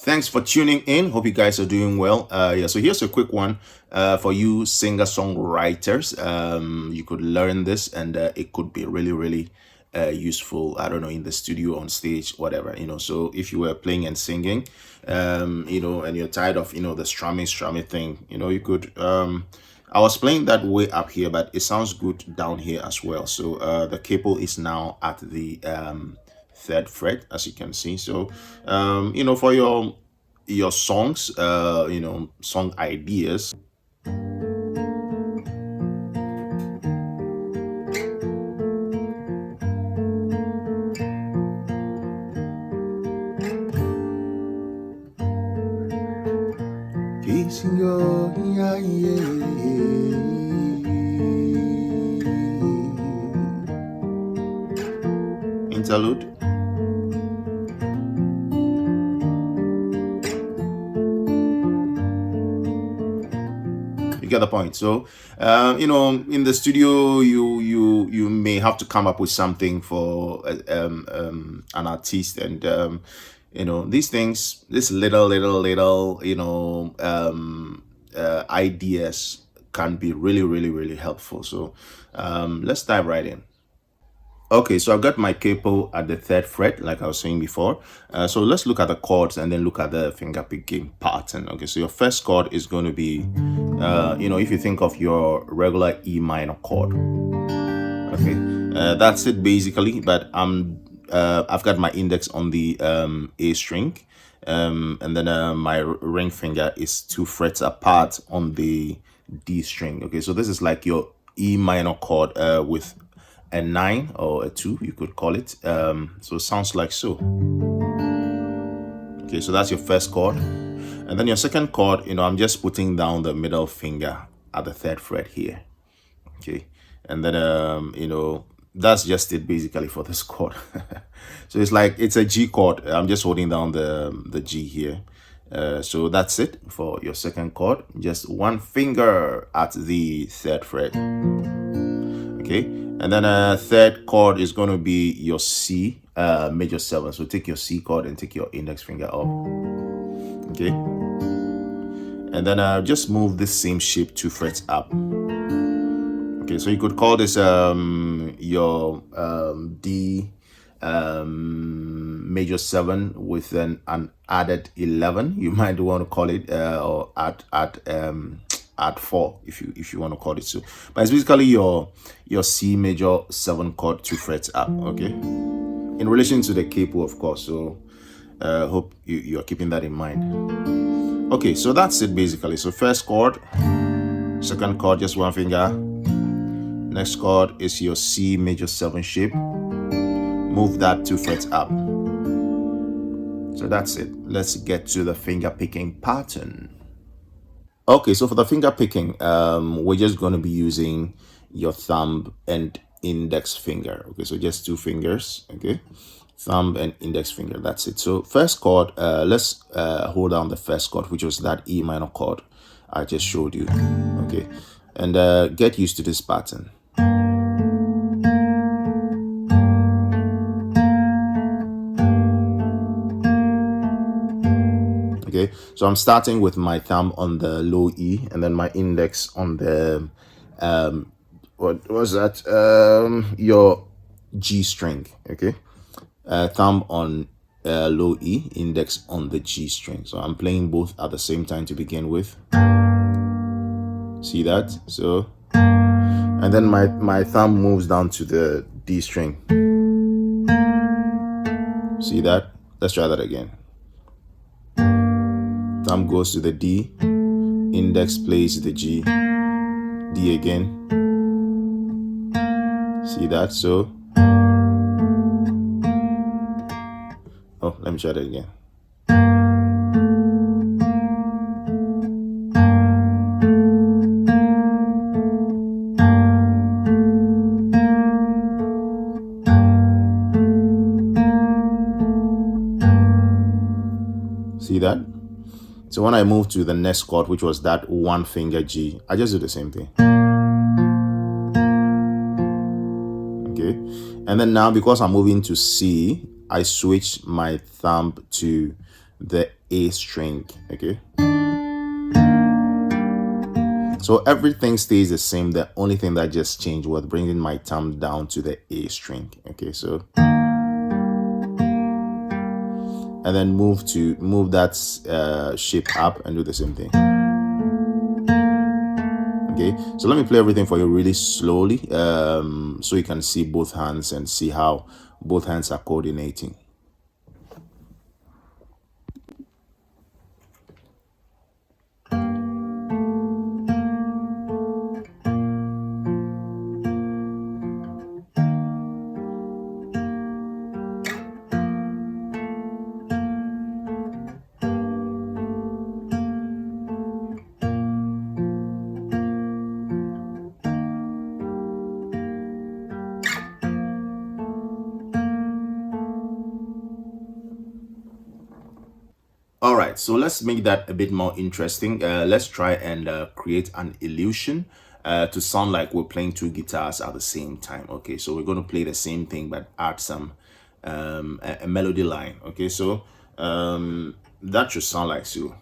Thanks for tuning in. Hope you guys are doing well. Yeah, so here's a quick one for you singer-songwriters. You could learn this, and it could be really, really useful. I don't know, in the studio, on stage, whatever. So if you were playing and singing, and you're tired of the strumming thing, you could. I was playing that way up here, but it sounds good down here as well. So the capo is now at the third fret, as you can see. So for your songs, song ideas. Interlude. You get the point. So in the studio, you may have to come up with something for an artist, and these things, this little ideas can be really, really, really helpful. So let's dive right in. Okay, so I've got my capo at the third fret, like I was saying before. So let's look at the chords and then look at the finger picking pattern. Okay, so your first chord is going to be, if you think of your regular E minor chord. Okay, that's it basically. But I've got my index on the A string, and then my ring finger is 2 frets apart on the D string. Okay, so this is like your E minor chord with a 9 or a 2, you could call it. So it sounds like so. Okay, so that's your first chord. And then your second chord, I'm just putting down the middle finger at the third fret here. Okay, and then that's just it basically for this chord. So it's a G chord. I'm just holding down the G here. So that's it for your second chord. Just one finger at the third fret. Okay, and then a third chord is going to be your C major 7. So take your C chord and take your index finger up. Okay, and then just move this same shape 2 frets up. Okay, so you could call this your D major 7 with an added 11. You might want to call it or add 4 if you want to call it so. But it's basically your C major 7 chord 2 frets up. Okay, in relation to the capo, of course. So hope you are keeping that in mind. Okay, so that's it basically. So first chord, second chord, just one finger. Next chord is your C major 7 shape. Move that 2 frets up. So that's it. Let's get to the finger picking pattern. Okay, so for the finger picking, we're just going to be using your thumb and index finger. Okay, so just 2 fingers. Okay, thumb and index finger. That's it. So first chord, let's hold down the first chord, which was that E minor chord I just showed you. Okay, and get used to this pattern. Okay, so I'm starting with my thumb on the low E and then my index on the what was that, your G string. Okay, thumb on low E, index on the G string. So I'm playing both at the same time to begin with. See that? So, and then my thumb moves down to the D string. See that? Let's try that again. Thumb goes to the D, index plays the G, D again. See that? So, oh, let me try that again. See that? So when I move to the next chord, which was that one finger G, I just do the same thing. Okay. And then now, because I'm moving to C, I switch my thumb to the A string. Okay. So everything stays the same. The only thing that just changed was bringing my thumb down to the A string. Okay. So, and then move that shape up and do the same thing. Okay, so let me play everything for you really slowly, so you can see both hands and see how both hands are coordinating. All right, so let's make that a bit more interesting. Let's try and create an illusion to sound like we're playing two guitars at the same time. Okay, so we're going to play the same thing but add some a melody line. Okay, so that should sound like so.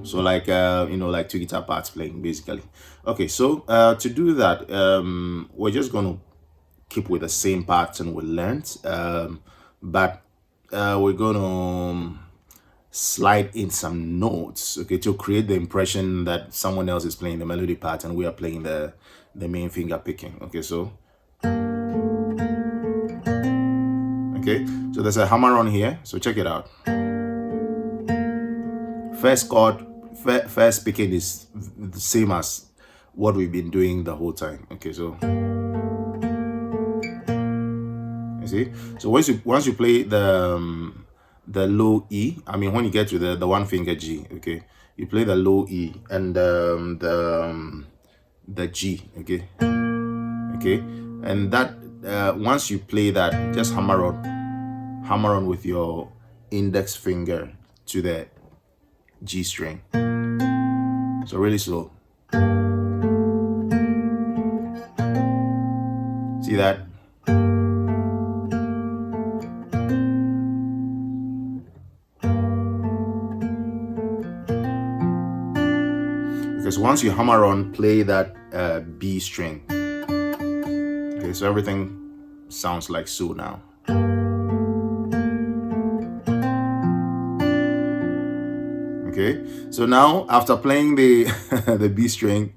So like like two guitar parts playing basically. Okay, so to do that, we're just going to keep with the same pattern we learned, but we're going to slide in some notes, okay, to create the impression that someone else is playing the melody part and we are playing the main finger picking. Okay, so okay, so there's a hammer on here, so check it out. First chord, first picking is the same as what we've been doing the whole time. Okay, so you see, so once you play the low E, I mean when you get to the one finger G, okay, you play the low E and the G, okay, and that once you play that, just hammer on with your index finger to the G string. So really slow. See that? Because once you hammer on, play that B string. Okay, so everything sounds like so now. Okay, so now after playing the the B string,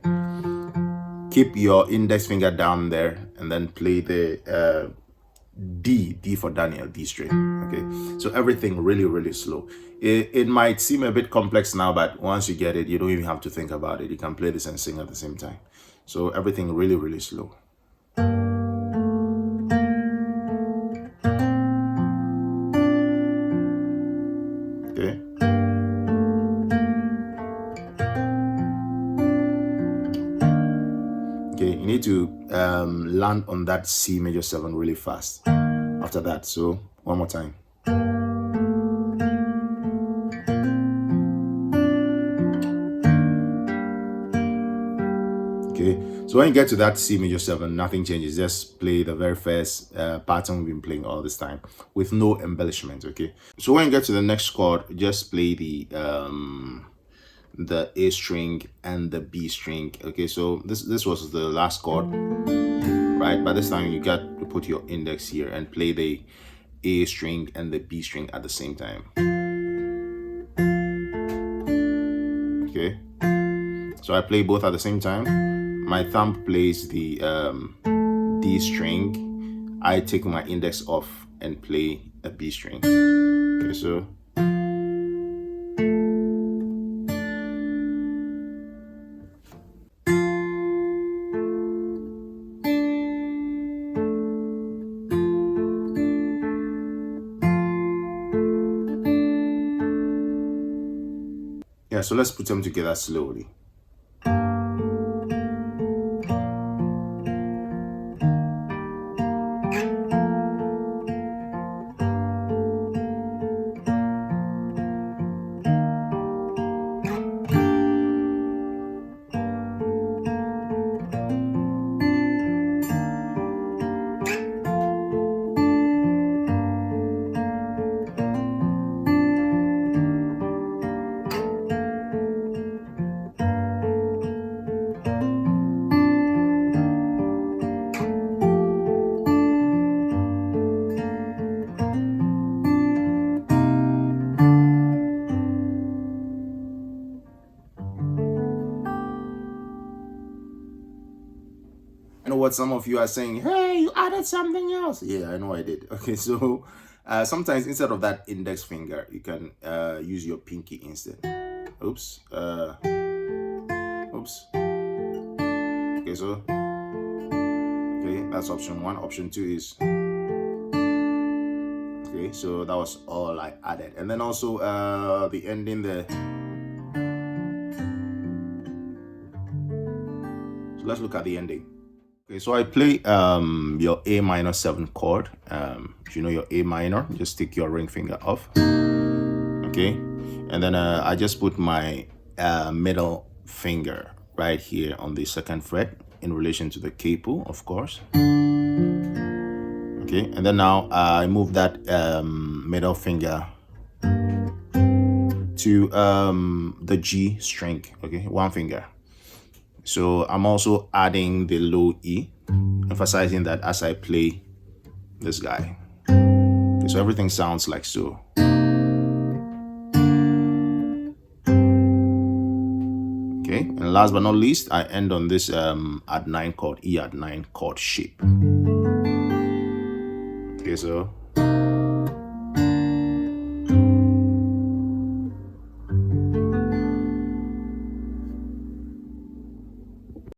keep your index finger down there and then play the D for Daniel, D string. Okay, so everything really slow. It might seem a bit complex now, but once you get it, you don't even have to think about it. You can play this and sing at the same time. So everything really slow. Okay. Okay, you need to land on that C major 7 really fast after that. So one more time. Okay, so when you get to that C major 7, nothing changes. Just play the very first pattern we've been playing all this time with no embellishment. Okay, so when you get to the next chord, just play the A string and the B string. Okay, so this was the last chord, right? But this time you got to put your index here and play the A string and the B string at the same time. Okay, so I play both at the same time. My thumb plays the D string. I take my index off and play a B string. Okay, so yeah, so let's put them together slowly. I know what some of you are saying. Hey, you added something else. Yeah, I know I did. Okay, so sometimes instead of that index finger, you can use your pinky instead. Oops. Oops. Okay, so that's option 1. Option 2 is okay. So that was all I added, and then also the ending there. So let's look at the ending. Okay, so I play your A minor 7 chord. If you know your A minor, just take your ring finger off. Okay, and then I just put my middle finger right here on the 2nd fret in relation to the capo, of course. Okay, and then now I move that middle finger to the G string. Okay, 1 finger. So I'm also adding the low E, emphasizing that as I play this guy. Okay, so everything sounds like so. Okay, and last but not least, I end on this add 9 chord, E add 9 chord shape. Okay, so